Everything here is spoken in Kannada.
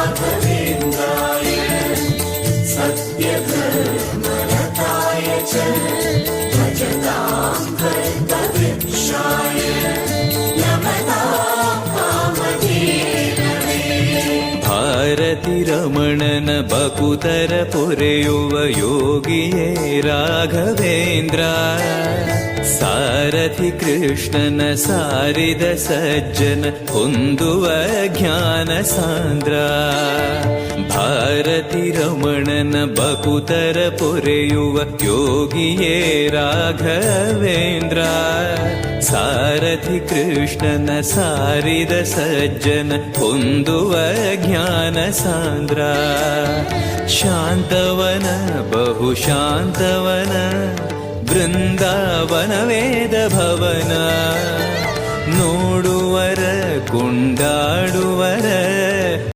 राघवेन्द्राय सत्यधर्मरताय च भजतां कल्पवृक्षाय नमतां कामधेनवे। ಭಾರತಿ ರಮಣನ ಬಕುತರ ಪೊರೆಯುವ ಯೋಗಿಯೇ ರಾಘವೇಂದ್ರ, ಸಾರಥಿ ಕೃಷ್ಣನ ಸಾರಿದ ಸಜ್ಜನ ಹೊಂದುವ ಜ್ಞಾನ ಸಾಂದ್ರ. ಭಾರತಿ ರಮಣನ ಬಕುತರ ಪೊರೆಯುವ ಯೋಗಿಯೇ ರಾಘವೇಂದ್ರ, ಸಾರಥಿ ಕೃಷ್ಣನ ಸಾರಿದ ಸಜ್ಜನ ಹೊಂದುವ ಜ್ಞಾನ ಸಾಂದ್ರ. ಶಾಂತವನ ಬಹು ಶಾಂತವನ ಬೃಂದಾವನ ವೇದ ಭವನ, ನೋಡುವರ ಕೊಂಡಾಡುವರ